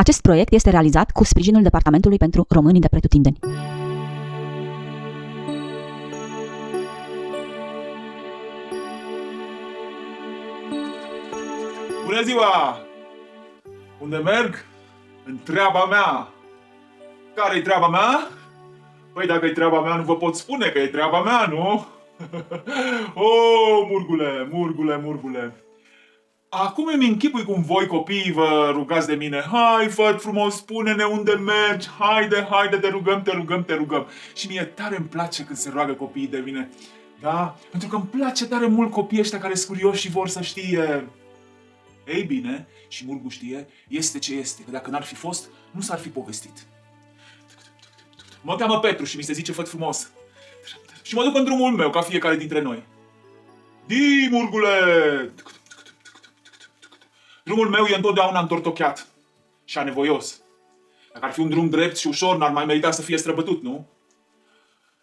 Acest proiect este realizat cu sprijinul Departamentului pentru Românii de Pretutindeni. Bună ziua! Unde merg? În treaba mea. Care-i treaba mea? Păi dacă e treaba mea, nu vă pot spune că e treaba mea, nu? Oh, murgule. Acum îmi închipui cum voi copiii vă rugați de mine. Hai, făt frumos, spune-ne unde mergi. Haide, te rugăm. Și mie tare îmi place când se roagă copiii de mine. Da? Pentru că îmi place tare mult copiii ăștia care sunt curioși și vor să știe. Ei bine, și Murgu știe, este ce este, că dacă n-ar fi fost, nu s-ar fi povestit. Mă cheamă Petru și mi se zice făt frumos. Și mă duc în drumul meu, ca fiecare dintre noi. Di, Murgule! Drumul meu e întotdeauna întortocheat și anevoios. Dacă ar fi un drum drept și ușor, n-ar mai merita să fie străbătut, nu?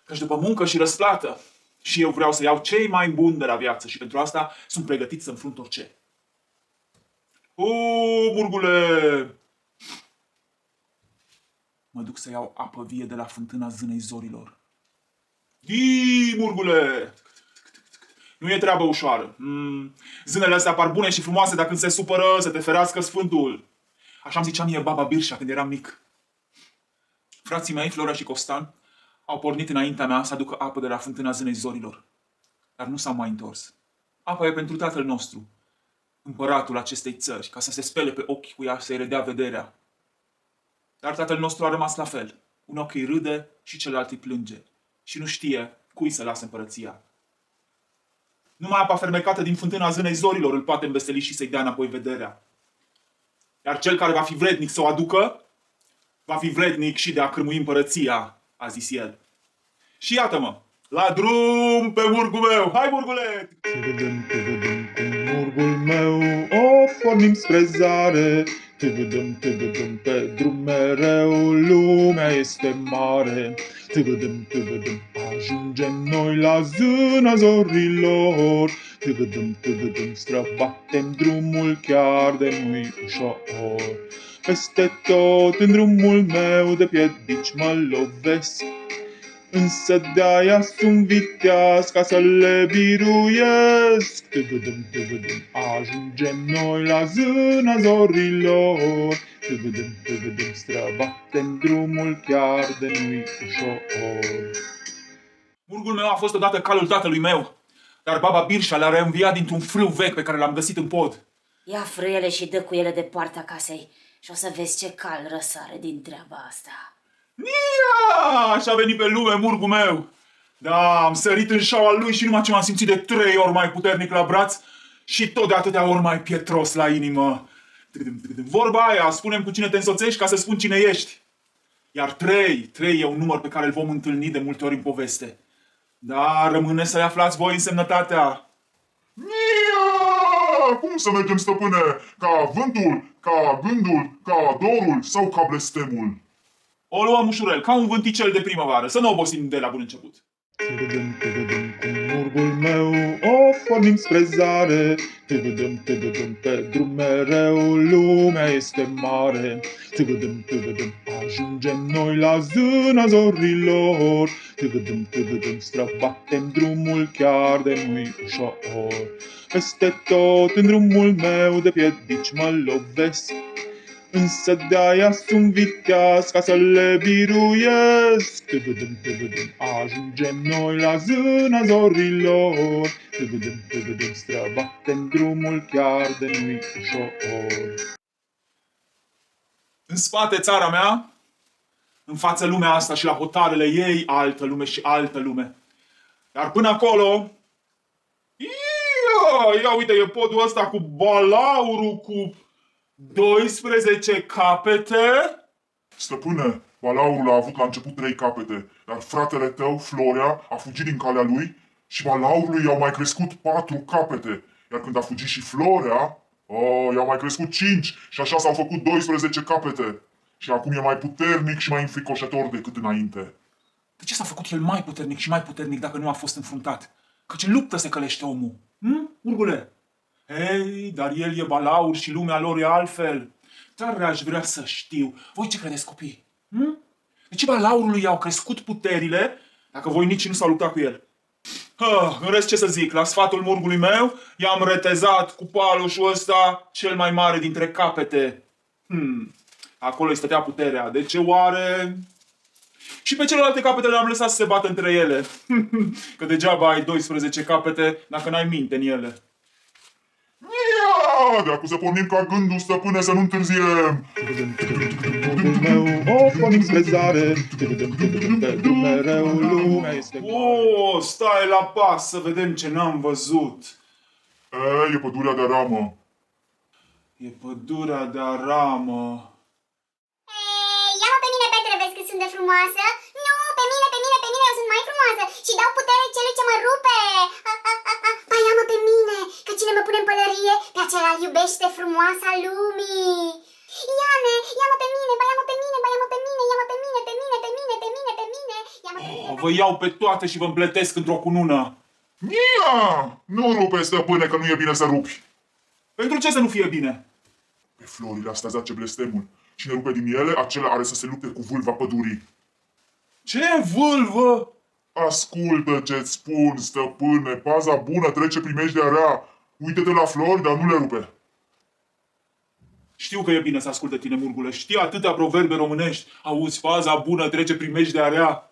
Căci după muncă și răsplată, și eu vreau să iau cei mai buni de la viață și pentru asta sunt pregătit să înfrunt orice. Murgule! Mă duc să iau apă vie de la fântâna zânei zorilor. Di, Murgule! Nu e treabă ușoară. Zânele astea par bune și frumoase, dar când se supără, să te ferească Sfântul. Așa îmi zicea mie baba Birșa când eram mic. Frații mei, Flora și Costan, au pornit înaintea mea să aducă apă de la fântâna zânei zorilor. Dar nu s-au mai întors. Apa e pentru tatăl nostru, împăratul acestei țări, ca să se spele pe ochi cu ea, să-i redea vederea. Dar tatăl nostru a rămas la fel. Un ochi îi râde și celălalt îi plânge. Și nu știe cui să lasă împărăția. Numai apa fermecată din fântâna zânei zorilor îl poate înveseli și să-i dea înapoi vederea. Iar cel care va fi vrednic să o aducă, va fi vrednic și de a cârmui împărăția, a zis el. Și iată-mă, la drum pe Murgul meu! Hai, Murgule! Tăgădăm cu Murgul meu, o pornim spre zare. Tăgădăm pe drum mereu, lumea este mare. Tăgădăm, ajungem noi la zâna zorilor. Tăgădăm, străbatem drumul chiar de nu-i ușor. Peste tot în drumul meu de piedici mă lovesc, însă de-aia sunt viteaz ca să le biruiesc. Tăgădăm, ajungem noi la zâna zorilor. Tăgădăm, străbatem drumul chiar de nu-i ușor. Murgul meu a fost odată calul tatălui meu, dar baba Birșa l-a reînviat dintr-un frâu vechi pe care l-am găsit în pod. Ia frâiele și dă cu ele de poarta casei și o să vezi ce cal răsare din treaba asta. Nia! Și-a venit pe lume Murgul meu. Da, am sărit în șaua lui și numai ce m-am simțit de 3 ori mai puternic la braț și tot de atâtea ori mai pietros la inimă. Vorba aia, spune-mi cu cine te însoțești ca să spun cine ești. Iar 3 e un număr pe care îl vom întâlni de multe ori în poveste. Da, rămâne să-i aflați voi însemnătatea. Nia! Cum să mergem, stăpâne? Ca vântul, ca gândul, ca dorul sau ca blestemul? O luăm ușurel, ca un vânticel de primăvară, să nu obosim de la bun început. Tăgădăm cu Murgul meu, o pornim spre zare. Tăgădăm pe drum mereu, lumea este mare. Tăgădăm, ajungem noi la zâna zorilor. Tăgădăm, străbatem drumul chiar de nu-i ușor. Peste tot în drumul meu de piedici mă lovesc, însă de-aia sunt viteaz ca să le biruiesc. Tăgădăm, ajungem noi la zâna zorilor. Tăgădăm, străbatem drumul chiar de nu-i ușor. În spate țara mea, în față lumea asta și la hotarele ei altă lume și altă lume. Dar până acolo, ia uite, e podul ăsta cu balaurul cu 12 capete. Stăpâne, balaurul a avut la început 3 capete, iar fratele tău, Florea, a fugit din calea lui și balaurului i-au mai crescut 4 capete. Iar când a fugit și Florea, i-au mai crescut 5 și așa s-au făcut 12 capete. Și acum e mai puternic și mai înfricoșător decât înainte. De ce s-a făcut el mai puternic și mai puternic dacă nu a fost înfruntat? Căci în luptă se călește omul. Urgule? Ei, dar el e balaur și lumea lor e altfel. Tare aș vrea să știu. Voi ce credeți, copii? De ce balaurului i-au crescut puterile dacă voinicii nu s-au luptat cu el? În rest, ce să zic, la sfatul murgului meu i-am retezat cu palușul ăsta cel mai mare dintre capete. Acolo îi stătea puterea. De ce oare? Și pe celelalte capete le-am lăsat să se bată între ele. Că degeaba ai 12 capete dacă n-ai minte în ele. Ia! Dacă să pornim ca gândul, stăpâne, să nu întârziem! Murgul meu, o pornim spre zare, pe drum mereu lumea este mare. Stai la pas să vedem ce n-am văzut. E pădurea de aramă. E pădurea de aramă. Ia-mă pe mine, Petre, vezi că sunt de frumoasă? Nu, pe mine, eu sunt mai frumoasă și dau putere celui ce mă rupe. Ba, ia-mă pe mine, că cine mă pune în pălărie, pe acela îl iubește frumoasa lumii. Ia-ne, ia-mă pe mine, ba, ia-mă pe mine, ba, ia-mă pe mine, ia-mă pe mine, pe mine, pe mine, pe mine, pe mine, ia-mă pe mine. Vă iau pe toate și vă împletesc într-o cunună. Ia! Nu rupe, stăpâne, că nu e bine să rupi. Pentru ce să nu fie bine? Pe florile astea zace blestemul. Cine rupe din ele, acela are să se lupte cu vâlva pădurii. Ce vâlvă? Ascultă ce-ți spun, stăpâne, paza bună trece primejdia rea. Uită-te la flori, dar nu le rupe. Știu că e bine să asculte tine, Murgule. Știi atâtea proverbe românești. Auzi, faza bună trece primejdea rea.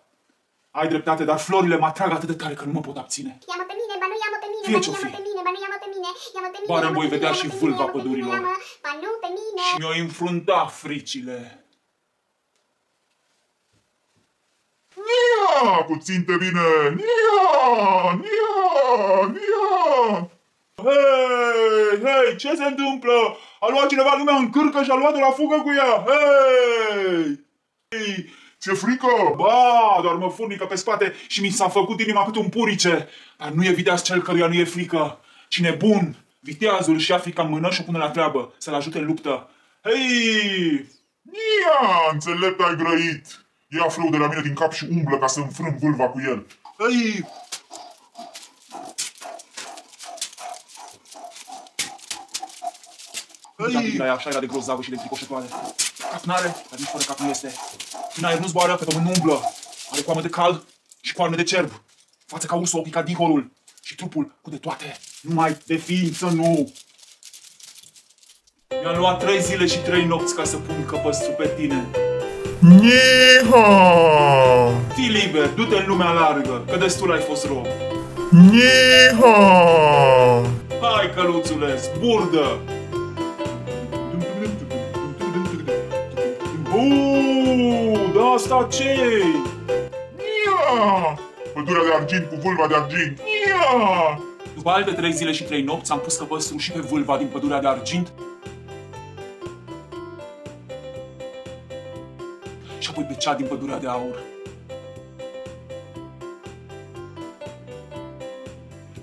Ai dreptate, dar florile mă atrag atât de tare că nu mă pot abține. Ia-mă pe mine, ba nu ia-mă pe mine, Fie ba nu ce-o ia-mă fi. pe mine, ba nu ia-mă pe mine, ia-mă pe mine, Bară ia-mă voi pe vedea mine, și ia-mă pe vâlva mine, ia-mă pe mine, pădurilor. ia-mă, ba nu pe mine. Și mi-o înfrunta fricile. Ia! Puțin-te bine! Ia! Ia! Ia! Hei, ce se întâmplă? A luat cineva lumea în cârcă și a luat-o la fugă cu ea. Hei! Ți-e frică? Ba, doar mă furnică pe spate și mi s-a făcut inima cât un purice. Dar nu e viteaz cel căruia nu e frică. Cine bun, viteazul și ia frica în mână și o pune la treabă, să-l ajute în luptă. Hei! Ia! Înțelept ai grăit! Ia flău de la mine din cap și umblă ca să înfrâng vâlva cu el. Hei! Hei! Așa era de grozavă și de fricoșătoare. Cap n-are, dar nici fără cap nu este. În aer nu zboară, pe pământ nu umblă. Are coamă de cal și coarne de cerb. Față ca ursul, ochii ca diholul. Și trupul cu de toate. Numai de ființă nu. Mi-a luat 3 zile și 3 nopți ca să pun căpăstru pe tine. Niha! Fii liber, du-te în lumea largă, că destul ai fost rob. Niha! Hai, căluțule, zburdă! Da asta ce-i? Ia! Pădurea de argint cu vâlva de argint. Ia! După alte 3 zile și 3 nopți am pus căpăstru și pe vâlva din pădurea de argint și apoi pe cea din pădurea de aur.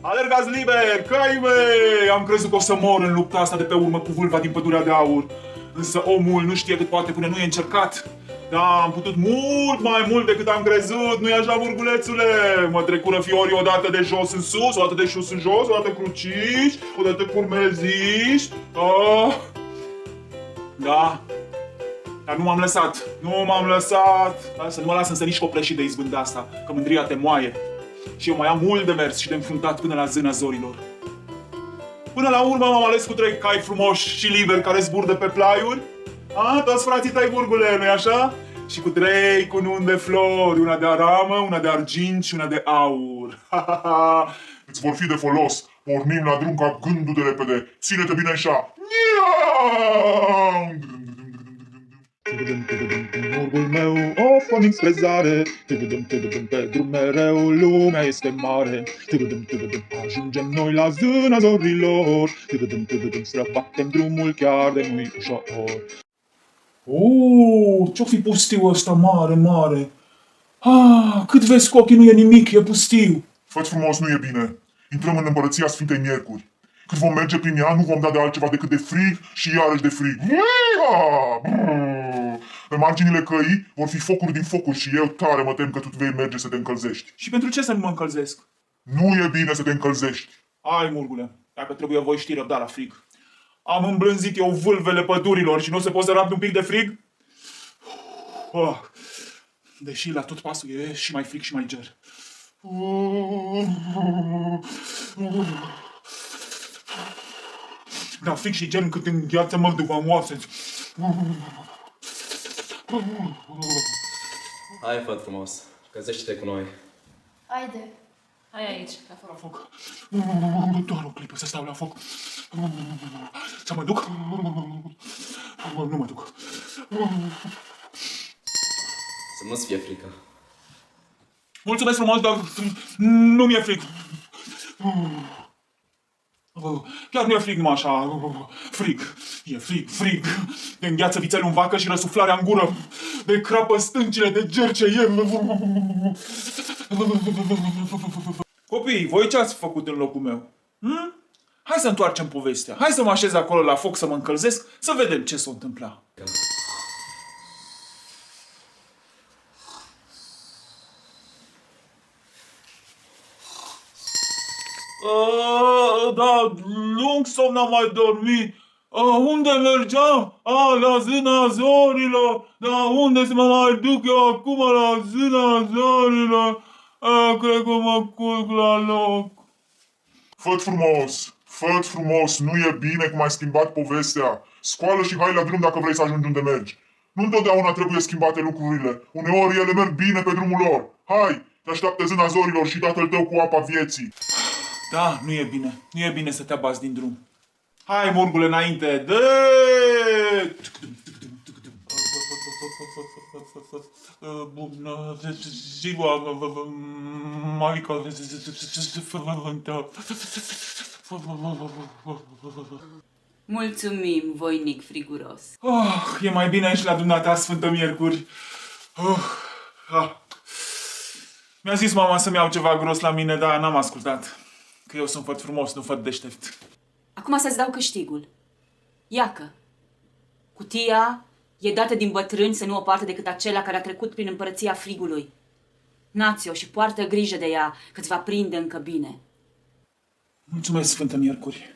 Alergați liber, căi mei! Am crezut că o să mor în lupta asta de pe urmă cu vâlva din pădurea de aur. Însă omul nu știe cât poate până nu e încercat. Da, am putut mult mai mult decât am crezut, nu-i așa, Murgulețule? Mă trecură fiorii odată de jos în sus, odată de sus în jos, odată cruciși, odată curmeziși. Da. Dar nu m-am lăsat, nu m-am lăsat. Da, să nu mă las însă nici copleșit de izbânda asta, că mândria te moaie. Și eu mai am mult de mers și de înfruntat până la zâna zorilor. Până la urmă m-am ales cu 3 cai frumoși și liberi care zburdă pe plaiuri. Toți frații tăi, Murgule, nu-i așa? Și cu 3 cununi de flori, una de aramă, una de argint și una de aur. Îți vor fi de folos. Pornim la drum ca gândul de repede. Ține-te bine așa. Murgul meu, o pornim spre zare, pe drum mereu lumea este mare. Ajungem noi la zâna zorilor, străbatem drumul chiar de nu-i ușor. Ce-o fi pustiul ăsta mare, mare? Cât vezi cu ochii nu e nimic, e pustiu. Fă-ți frumos, nu e bine. Intrăm în împărăția Sfintei Miercuri. Cât vom merge prin ea, nu vom da de altceva decât de frig și iarăși de frig. Pe marginile căii vor fi focuri din focuri și eu tare mă tem că tu vei merge să te încălzești. Și pentru ce să nu mă încălzesc? Nu e bine să te încălzești. Ai, Murgule, dacă trebuie voi ști răbda la frig. Am îmblânzit eu vâlvele pădurilor și nu se pot să rabd un pic de frig? Deși la tot pasul e și mai frig și mai ger. Da, frig și ger încât îngheață-mă după oase. Hai, făt frumos, căzește-te cu noi. Haide. Hai aici, la foc. La foc. Doar o clipă să stau la foc. Să mă duc? Nu mă duc. Să nu-ți fie frică. Mulțumesc frumos, dar nu mi-e frig. Chiar nu e frig numai așa. Frig. E frig. De îngheață vițelul în vacă și răsuflarea în gură. De crapă stâncile de gerce e. Copii, voi ce ați făcut în locul meu? Hai să întoarcem povestea. Hai să mă așez acolo la foc să mă încălzesc, să vedem ce s-a întâmplat. Da, lung somn am mai dormit. Unde mergeam? La Zâna Zorilor. Da, unde să mă mai duc eu acum la Zâna Zorilor? Cred că mă culc la loc. Făt frumos, nu e bine cum ai schimbat povestea. Scoală și hai la drum dacă vrei să ajungi unde mergi. Nu întotdeauna trebuie schimbate lucrurile. Uneori ele merg bine pe drumul lor. Hai, te așteaptă Zâna Zorilor și tatăl tău cu apa vieții. Da, nu e bine. Nu e bine să te abați din drum. Hai, murgule, înainte. Bună ziua, Maica Sfântă. Mulțumim, voinic friguros. E mai bine și la dumneata, Sfântă Miercuri. Mi-a zis mama să-mi iau ceva gros la mine, dar n-am ascultat. Că eu sunt făt frumos, nu făt deștept. Acum să-ți dau câștigul. Iacă. Cutia e dată din bătrâni să nu o poartă decât acela care a trecut prin împărăția frigului. Nați-o și poartă grijă de ea, că-ți va prinde încă bine. Mulțumesc, Sfântă Miercuri.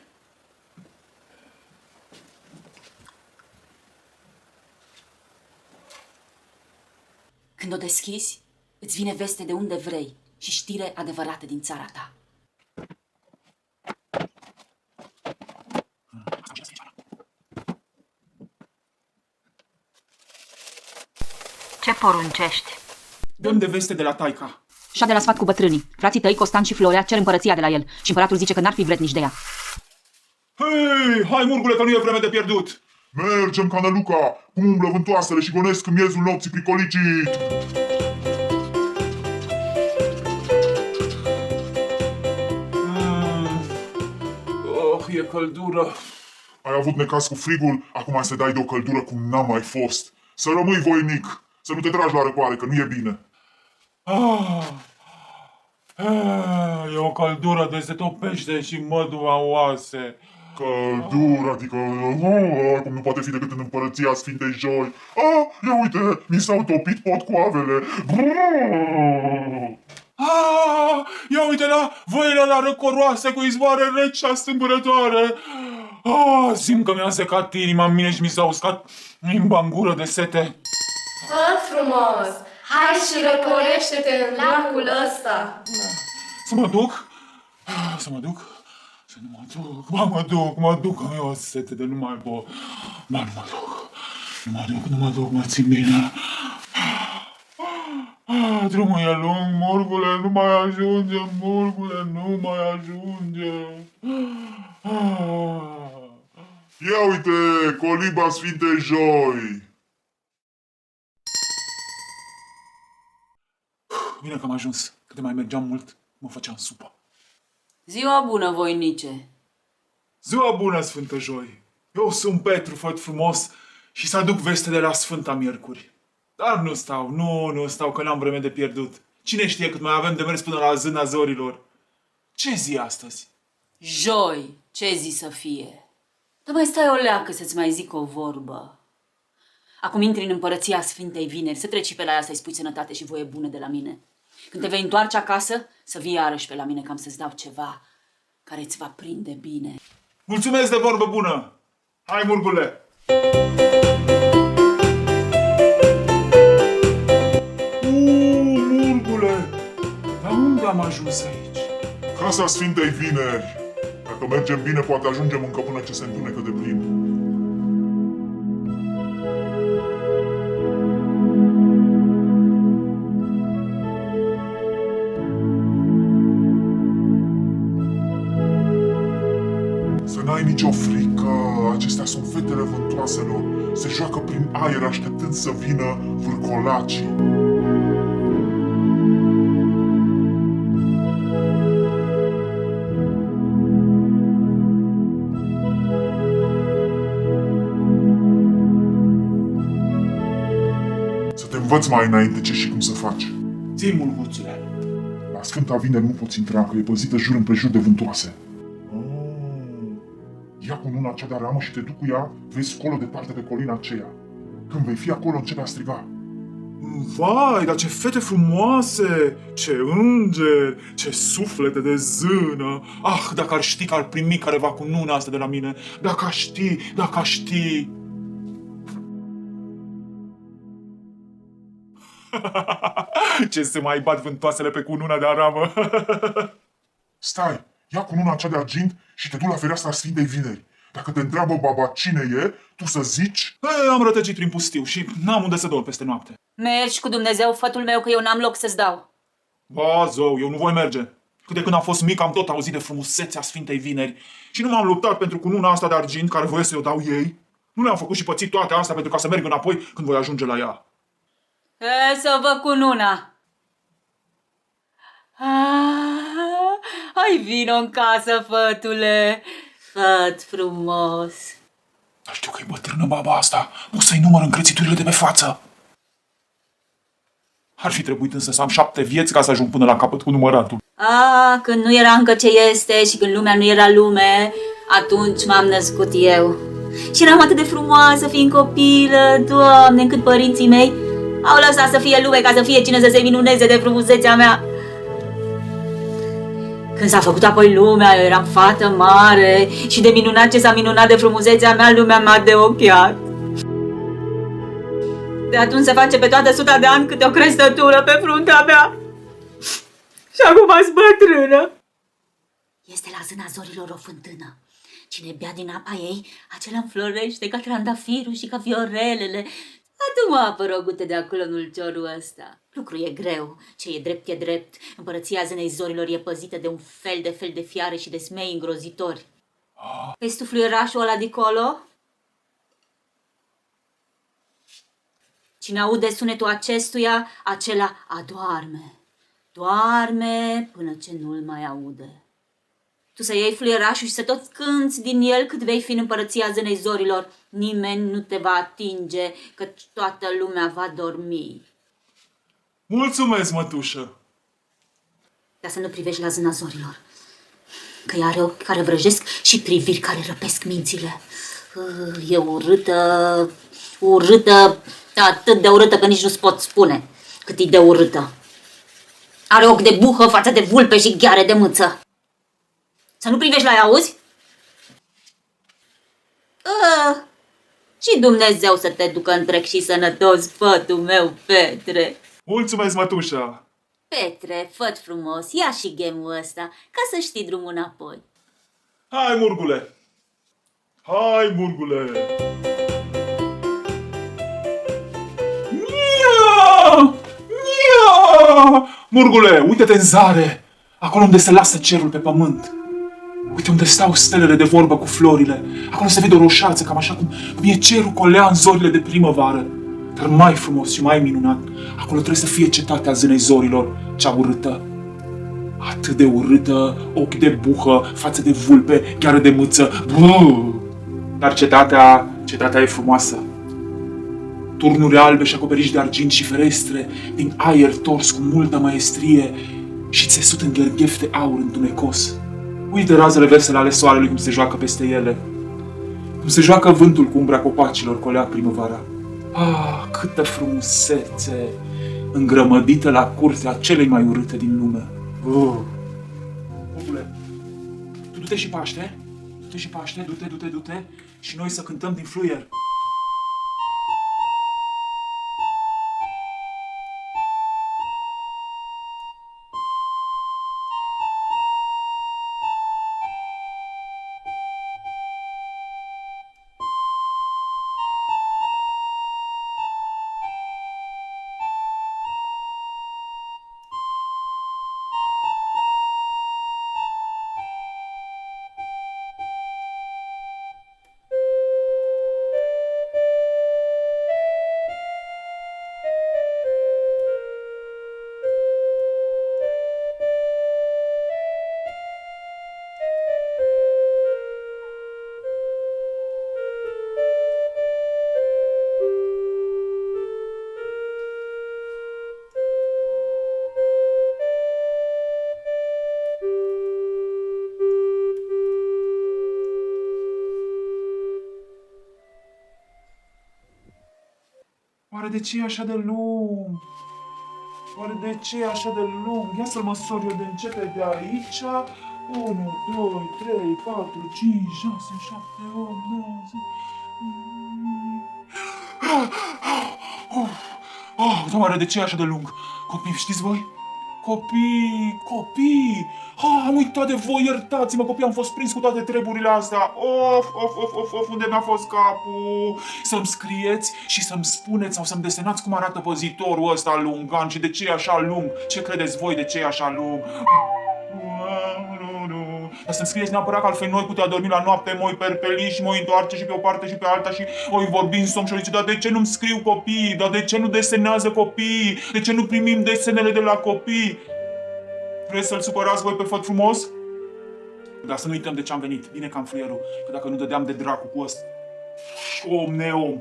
Când o deschizi, îți vine veste de unde vrei și știre adevărată din țara ta. Ce poruncești? Dăm de veste de la taica. Și-a de la sfat cu bătrânii. Frații tăi, Costan și Florea, cer împărăția de la el. Și împăratul zice că n-ar fi vrednici de ea. Hei, hai murgule, că nu e vreme de pierdut. Mergem, Canăluca, cum umblă vântoasele și gonesc în miezul nopții pricolicii. E căldură. Ai avut necaz cu frigul, acum să dai de o căldură cum n-a mai fost. Să rămâi voinic, să nu te tragi la răcoare, că nu e bine. E o căldură de se topește și mădul la oase. Căldură, adică, cum nu poate fi decât în împărăția Sfintei Joi. Ia uite, mi s-au topit potcoavele. Ia uite la voile la răcoroase cu izvoare reci și astâmpărătoare. Simt că mi-a secat inima în mine și mi s-a uscat limba în gură de sete. Fă frumos! Hai și răcorește-te în lacul ăsta! Să mă duc? Să mă duc? Să nu mă duc? Mă duc, că mi-e o sete de nu mai pot. Nu mă duc, mă țin bine. Drumul e lung, murgule, nu mai ajunge, murgule, nu mai ajunge. Ia uite, coliba Sfintei Joi. Bine că am ajuns. Cât de mai mergeam mult, mă făceam supă. Ziua bună, voinice! Ziua bună, Sfântă Joi! Eu sunt Petru, făt frumos, și să aduc veste de la Sfânta Miercuri. Dar nu stau, că n-am vreme de pierdut. Cine știe cât mai avem de mers până la Zâna Zorilor? Ce zi astăzi? Joi, ce zi să fie? Dar mai stai o leacă să-ți mai zic o vorbă. Acum intri în împărăția Sfintei Vineri, să treci pe la ea să-i spui sănătate și voie bună de la mine. Când te vei întoarce acasă, să vii iarăși pe la mine, că am să-ți dau ceva care îți va prinde bine. Mulțumesc de vorbă bună! Hai, murgule! Murgule! Dar unde am ajuns aici? Casa Sfintei Vineri. Dacă mergem bine, poate ajungem încă până ce se întunecă de plin. Să n-ai nicio frică, acestea sunt fetele vântoaselor. Se joacă prin aer așteptând să vină vârcolacii. Să te învăț mai înainte ce și cum să faci. Zi, murguțule! La Sfânta Vineri nu poți intra, că e păzită jur împrejur de vântoase. Ia cu luna cea de ramă și te duc cu ea, vezi colo departe pe colina aceea. Când vei fi acolo, începe a striga. Vai, dar ce fete frumoase! Ce îngeri! Ce suflete de zână! Ah, dacă ar ști că ar primi careva cu nuna asta de la mine! Dacă aș ști, dacă aș ști! Ce se mai bat vântoasele pe cununa de aramă! Stai, ia cu luna cea de argint și te duc la fereastra Sfintei Vineri. Dacă te întreabă baba cine e, tu să zici... Am rătăcit prin pustiu și n-am unde să dorm peste noapte. Mergi cu Dumnezeu, fătul meu, că eu n-am loc să-ți dau. Ba, zău, eu nu voi merge. Cât de când am fost mic am tot auzit de frumusețea Sfintei Vineri și nu m-am luptat pentru cununa asta de argint care voie să-i o dau ei. Nu le-am făcut și pățit toate astea pentru ca să merg înapoi când voi ajunge la ea. Să vă cununa. Hai, vino în casă, fătule. Făt frumos. Dar știu că e bătrână baba asta. Nu să-i număr încrețiturile de pe față. Ar fi trebuit însă să am 7 vieți ca să ajung până la capăt cu număratul. Când nu era încă ce este și când lumea nu era lume, atunci m-am născut eu. Și eram atât de frumoasă fiind copilă, Doamne, încât părinții mei au lăsat să fie lume ca să fie cine să se minuneze de frumusețea mea. Când s-a făcut apoi lumea, eu eram fată mare și de minunat ce s-a minunat de frumusețea mea, lumea m-a deochiat. De atunci se face pe toată 100 de ani câte o crestătură pe fruntea mea. Și acum ați bătrână. Este la zâna zorilor o fântână. Cine bea din apa ei, acela înflorește ca trandafirul și ca viorelele. Adu-mă apă rogute de acolo în ulciorul ăsta. Lucru e greu, ce e drept. Împărăția zânei zorilor e păzită de un fel de fiare și de smei îngrozitori. Vezi tu fluierașul ăla de acolo? Cine aude sunetul acestuia, acela adoarme. Doarme până ce nu-l mai aude. Tu să iei fluierașul și să tot cânți din el cât vei fi în împărăția zânei zorilor. Nimeni nu te va atinge, căci toată lumea va dormi. Mulțumesc, mătușă! Dar să nu privești la zâna zorilor, că ea are ochi care vrăjesc și priviri care răpesc mințile. E urâtă, atât de urâtă că nici nu-ți pot spune cât e de urâtă. Are ochi de buhă, față de vulpe și gheare de mâță. Să nu privești la ea, auzi? Și Dumnezeu să te ducă întreg și sănătos, fătul meu, Petre. Mulțumesc, mătușă! Petre, făt frumos, ia și gemul ăsta, ca să știi drumul înapoi. Hai, murgule! Hai, murgule! Nia! Nia! Murgule, uite-te în zare! Acolo unde se lasă cerul pe pământ. Uite unde stau stelele de vorbă cu florile. Acolo se vede o roșață, cam așa cum e cerul colea în zorile de primăvară. Dar mai frumos și mai minunat, acolo trebuie să fie cetatea zânei zorilor, cea urâtă. Atât de urâtă, ochi de buhă, față de vulpe, gheară de mâță. Dar cetatea e frumoasă. Turnuri albe și acoperiși de argint și ferestre, din aer tors cu multă maestrie și țesut în gherghef de aur întunecos. Uite razele versele ale soarelui cum se joacă peste ele. Cum se joacă vântul cu umbra copacilor, colea primăvara. Câtă frumusețe îngrămădită la curtea celei mai urâte din lume. Bubule, tu du-te și paște, du-te, și noi să cântăm din fluier. Oare de ce e așa de lung? Oare de ce e așa de lung? Ia să-l măsor eu de începe de aici. 1, 2, 3, 4, 5, 6, 7, 8, 9, 10. Oare de ce e așa de lung? Copii, știți voi? Copii! Am uitat de voi, iertați-mă, copii, am fost prins cu toate treburile astea. Of, unde mi-a fost capul? Să-mi scrieți și să-mi spuneți sau să-mi desenați cum arată păzitorul ăsta lungan și de ce e așa lung. Ce credeți voi de ce e așa lung? Dar să-mi scrieți neapărat că altfel noi putea dormi la noapte, mă perpeli și mă întoarce și pe o parte și pe alta și o vorbi în somn și o zice, dar de ce nu-mi scriu copii? Dar de ce nu desenează copii? De ce nu primim desenele de la copii? Vreți să-l supărați voi pe făt frumos? Dar să nu uităm de ce am venit. Bine că am fluierul, că dacă nu dădeam de dracu cu ăsta. Om neom.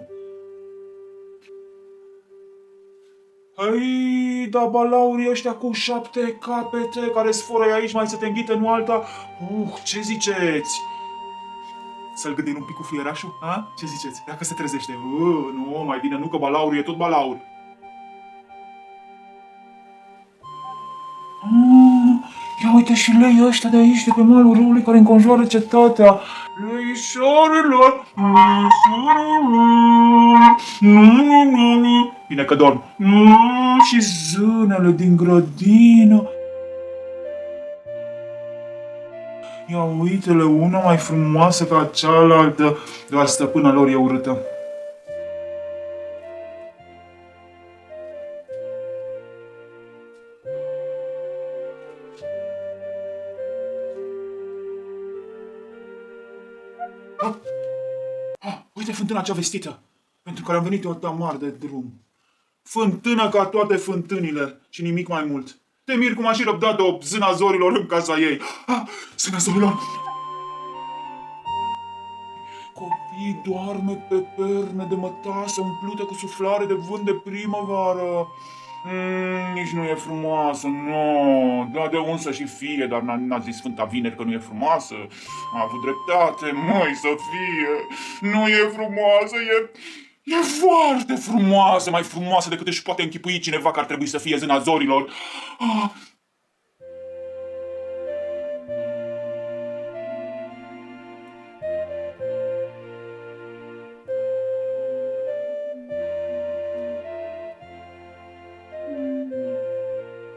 Hăi, da balaurii ăștia cu 7 capete care sforă aici, mai să te înghită, nu alta. Ce ziceți? Să-l gândim un pic cu fluierașul? Ha? Ce ziceți? Dacă se trezește. Nu, mai bine nu, că balaurii e tot balaur. Ia uite și leii ăștia de aici, de pe malul râului care înconjoară cetatea. Leișorilor, bine că dorm. Și zânele din grădină. Ia uite-le, una mai frumoasă ca cealaltă, doar stăpâna lor e urâtă. Uite fântâna cea vestită, pentru care am venit eu atâta mare de drum. Fântână ca toate fântânile și nimic mai mult. Te mir cum aș fi răbdat-o zâna zorilor în casa ei. Zâna zorilor! Copii doarme pe perne de mătase umplute cu suflare de vânt de primăvară. Nici nu e frumoasă, nu. Da, de unde să și fie, dar n-a zis Sfânta Vineri că nu e frumoasă. A avut dreptate, măi, să fie. Nu e frumoasă, e foarte frumoasă, mai frumoasă decât își poate închipui cineva că ar trebui să fie zâna zorilor.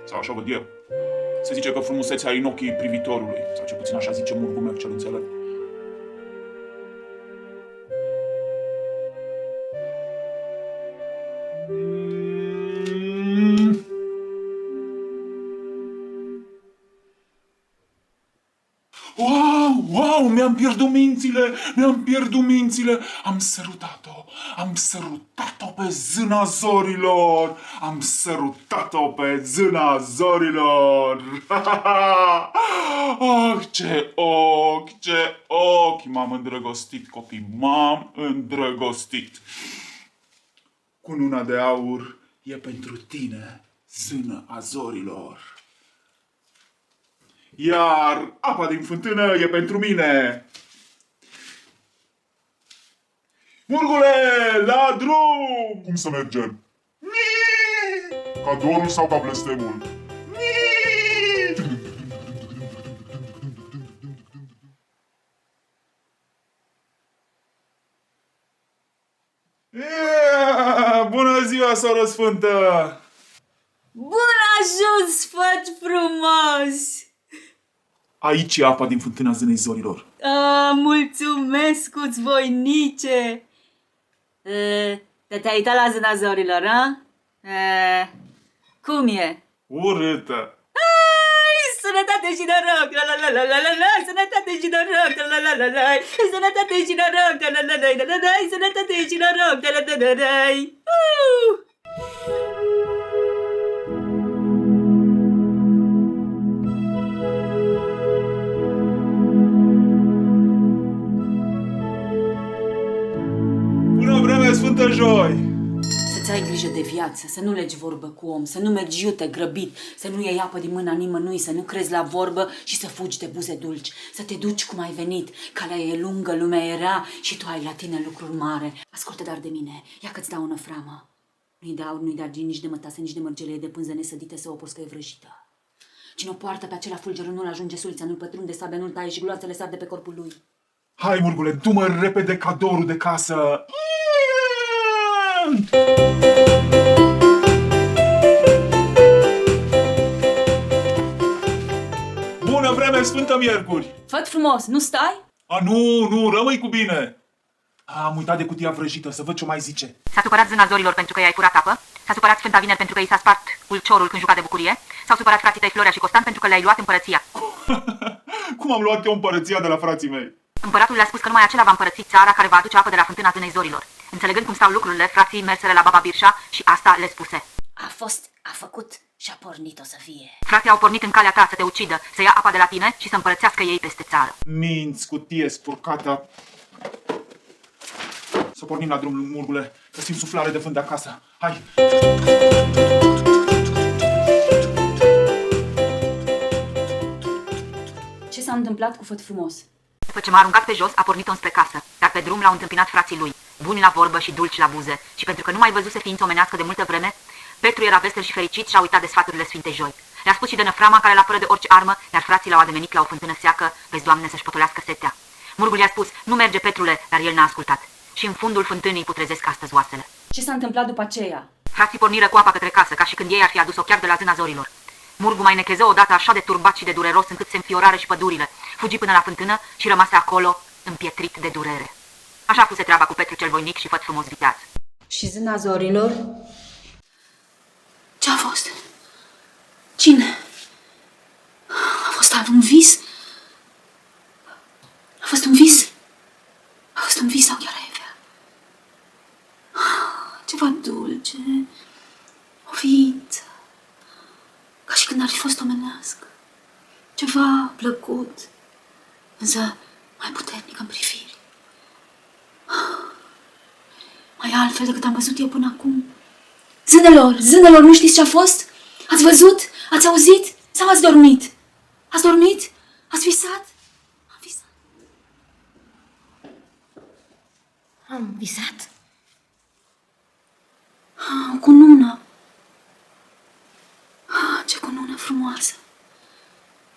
Sau așa văd eu. Se zice că frumusețea e în ochii privitorului. Sau cel puțin așa zice murgul meu cel înțelept. Wow, mi-am pierdut mințile, am sărutat-o pe zâna zorilor, ce ochi, m-am îndrăgostit, copii, m-am îndrăgostit. Cununa de aur e pentru tine, zână a zorilor. Iar apa din fântână e pentru mine. Murgule, la drum! Cum să mergem? Ca dorul sau ca blestemul? ziua, soră sfântă! Bun ajuns, făt frumos! Aici e apa din fântâna zânei zorilor. Mulțumesc-ți, voinice! Te-ai uitat la zâna zorilor, a? Cum e? Urâtă! Sănătate și noroc! La la la la la la la! Sănătate și noroc! La la la la la! Sănătate și noroc! La la la la la la! Sănătate și noroc! La la la la la! Bună vreme, Sfântă Joi! Să-ți ai grijă de viață, să nu legi vorbă cu om, să nu mergi iute grăbit, să nu iei apă din mâna nimănui, să nu crezi la vorbă și să fugi de buze dulci, să te duci cum ai venit, calea e lungă, lumea e rea și tu ai la tine lucruri mare. Ascultă dar de mine, ia că-ți dau o năframă. Nu-i de aur, nu-i de argint, nici de mătase, nici de mărgelie, de pânză nesădite să o porți că e vrăjită. Cine o poartă pe acela fulgerul nu-l ajunge sulița, nu-l pătrunde, sabia nu-l taie și gloanțele sar de pe corpul lui. Hai, Murgule, du-mă repede cadourul de casă! Bună vreme, Sfântă Miercuri! Făt frumos, nu stai? A, nu, rămâi cu bine! Am uitat de cutia vrăjită, să văd ce mai zice. S-a supărat zâna zorilor pentru că i-ai furat apă? S-a supărat Sfânta Vineri pentru că i s-a spart ulciorul când juca de bucurie? S-au supărat frații tăi Florea și Costan pentru că le-ai luat împărăția? Cum am luat eu împărăția de la frații mei? Împăratul le-a spus că numai acela va împărăți țara care va aduce apă de la fântâna zânei zorilor. Înțelegând cum stau lucrurile, frații merseră la Baba Birșa și asta le spuse. A făcut și a pornit o să fie. Frații au pornit în calea ta să te ucidă, să ia apa de la tine și să împărățească ei peste țară. Minți, cutie spurcată. Să pornim la drum, Murgule, că simt suflare de vânt de acasă. Hai! Ce s-a întâmplat cu Făt frumos? După ce m-a aruncat pe jos, a pornit-o spre casă, dar pe drum l-au întâmpinat frații lui, buni la vorbă și dulci la buze, și pentru că nu mai văzuse ființă omenească de multă vreme, Petru era vesel și fericit și a uitat de sfaturile Sfintei Joi. Le-a spus și de năframa care l-a apără de orice armă, iar frații l-au ademenit la o fântână seacă, vezi, Doamne, să-și potolească setea. Murgul i-a spus, nu merge, Petrule, dar el n-a ascultat. Și în fundul fântânii putrezesc astăzi oasele. Ce s-a întâmplat după aceea? Frații porniră cu apa către casă, ca și când ei ar fi adus-o chiar de la zâna zorilor. Murgu mai necheză odată așa de turbat și de dureros încât se înfiorară și pădurile. Fugi până la fântână și rămase acolo, împietrit de durere. Așa fuse treaba cu Petru cel voinic și Făt frumos viteaz. Și zâna zorilor? Ce a fost? Cine? A fost un vis? A fost un vis? A fost un vis sau chiar Evea? Ceva dulce, o ființă, ca și când ar fi fost omenească. Ceva plăcut, însă mai puternic în priviri. Mai altfel decât am văzut eu până acum. Zânelor, nu știți ce a fost? Ați văzut? Ați auzit? Sau ați dormit? Ați dormit? Ați visat? Am visat. Am visat. O cunună. Ce cunună frumoasă.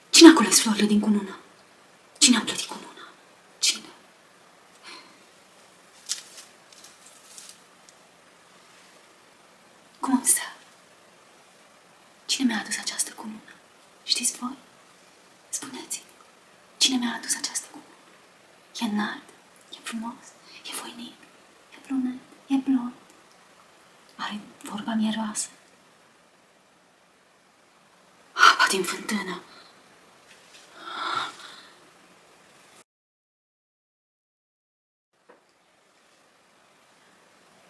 Cine a cules florile din cunună? Cine a plătit cununa? Cine? Cum îmi stă? Cine mi-a adus această cunună? Știți voi? Spuneți-mi. Cine mi-a adus această cunună? E înalt, e frumos, e voinic, e brunet, e blond. Are vorba mieroasă. Apa din fântână.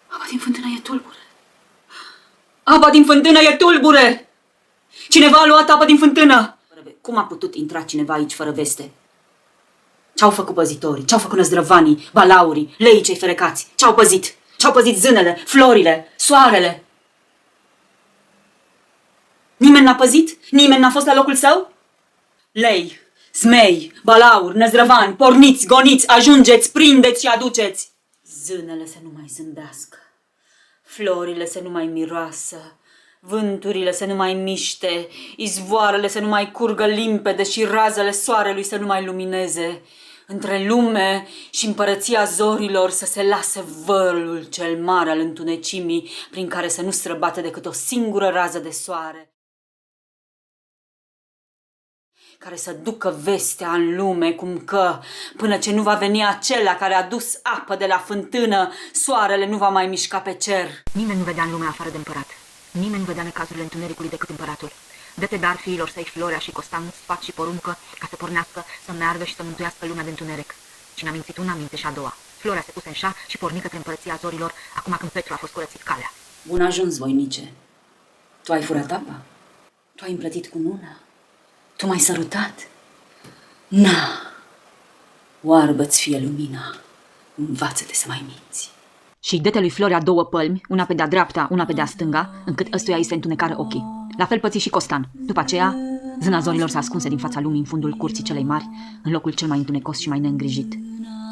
Apa din fântână e tulbure. Apa din fântână e tulbure! Cineva a luat apa din fântână! Cum a putut intra cineva aici fără veste? Ce-au făcut păzitorii? Ce-au făcut năzdrăvanii, balaurii, leii cei ferecați? Ce-au păzit? Ce-au păzit zânele, florile, soarele? Nimeni n-a păzit? Nimeni n-a fost la locul său? Lei, smei, balauri, năzdrăvani, porniți, goniți, ajungeți, prindeți și aduceți! Zânele să nu mai zâmbească, florile să nu mai miroasă, vânturile să nu mai miște, izvoarele să nu mai curgă limpede și razele soarelui să nu mai lumineze. Între lume și împărăția zorilor să se lase vărul cel mare al întunecimii, prin care să nu străbate decât o singură rază de soare, care să ducă vestea în lume, cum că, până ce nu va veni acela care a dus apă de la fântână, soarele nu va mai mișca pe cer. Nimeni nu vedea în lume afară de împărat. Nimeni nu vedea necazurile întunericului decât împăratul. Dă-te dar fiilor săi Florea și Costan sfat și poruncă ca să pornească, să meargă și să mântuiască lumea de întuneric. Cine a mințit una, minte și a doua. Florea se puse în șa și porni către împărăția zorilor, acum când Petru a fost curățit calea. Bun ajuns, voinice. Tu ai furat apa? Tu ai împlătit cu nuna? Tu m-ai sărutat? Na! Oarbă-ți fie lumina. Învață-te să mai minți. Și dă-te lui Florea 2 pălmi, una pe de-a dreapta, una pe de-a stânga, încât ăstuia îi se întunecară ochii. La fel păți și Costan. După aceea, zâna zorilor s-a ascunse din fața lumii în fundul curții celei mari, în locul cel mai întunecos și mai neîngrijit.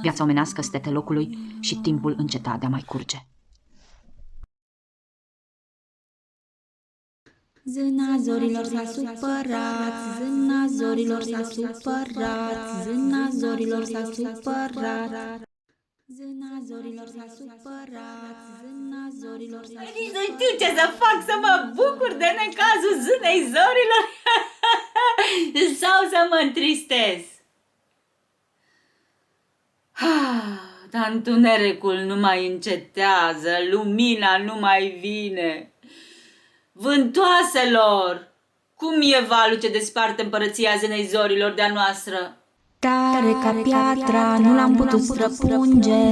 Viața omenească stete locului și timpul înceta de-a mai curge. Zâna zorilor s-a supărat, zâna zorilor s-a supărat, zâna zorilor s-a supărat. Zâna zorilor s-a supărat, zâna zorilor s-a supărat. Nici nu știu ce să fac să mă bucur de necazul zânei zorilor sau să mă întristez. Dar întunericul nu mai încetează, lumina nu mai vine. Vântoaselor, cum e valul ce desparte împărăția zânei zorilor de-a noastră? Tare ca piatra, nu l-am putut străpunge.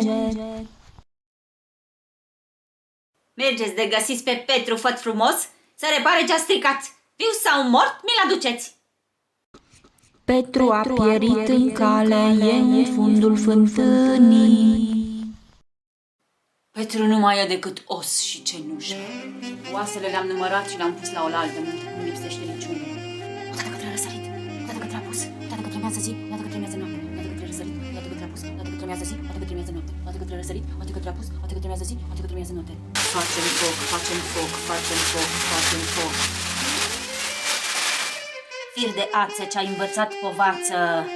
Mergeți de găsiți pe Petru, făt frumos, să repare ce-a stricat. Viu sau mort, mi-l aduceți. Petru a pierit în cale, e în fundul fântânii. Petru nu mai e decât os și cenușă. Oasele le-am numărat și le-am pus la oaltă, nu lipsește niciunul. Odată către răsărit, odată către apus, odată către miază zi, odată către miază noapte, odată către răsărit, odată către apus, odată către miază zi, odată către miază noapte, odată către răsărit, odată către apus, odată către miază zi, odată către miază noapte. Facem foc, facem foc, facem foc, facem foc. Fir de ață ce-ai învățat povață,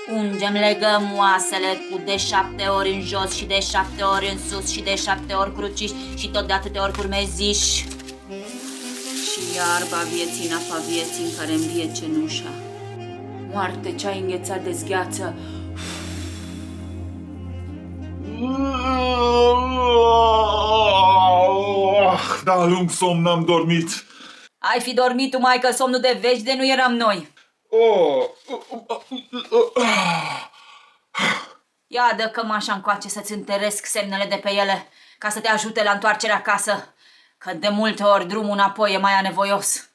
ungem, legăm oasele cu de 7 ori în jos și de 7 ori în sus și de 7 ori cruciși și tot de atâtea ori curmeziși. Și iarba vieții în apa vieții în care învie cenușa. Moarte ce-ai înghețat de zgheață. Da, lung somn n-am dormit. Ai fi dormit tu, maică, somnul de veci de nu eram noi. Ia dă cămașa încoace să-ți întăresc semnele de pe ele, ca să te ajute la întoarcerea acasă, că de multe ori drumul înapoi e mai anevoios.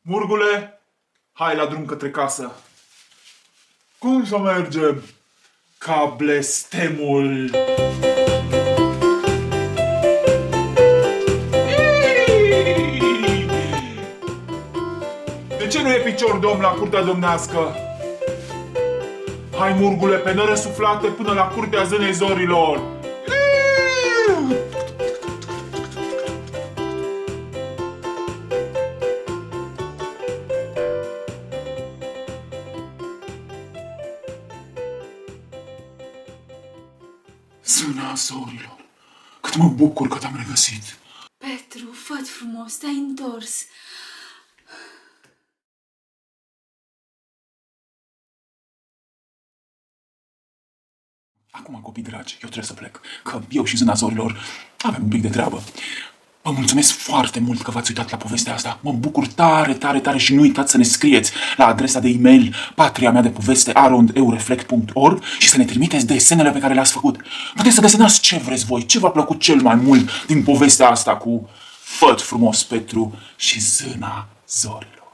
Murgule, hai la drum către casă. Cum să mergem? Ca blestemul. De ce nu e picior de om la curtea domnească? Hai, Murgule, pe nerăsuflate până la curtea zânei zorilor. Zâna zorilor, cât mă bucur că te-am regăsit. Petru, făt frumos, te-ai întors. Acum, copii dragi, eu trebuie să plec, că eu și zâna zorilor avem un pic de treabă. Vă mulțumesc foarte mult că v-ați uitat la povestea asta. Mă bucur tare, tare, tare și nu uitați să ne scrieți la adresa de e-mail patriameadepoveste@eureflect.org și să ne trimiteți desenele pe care le-ați făcut. Puteți să desenați ce vreți voi, ce v-a plăcut cel mai mult din povestea asta cu făt frumos Petru și zâna zorilor.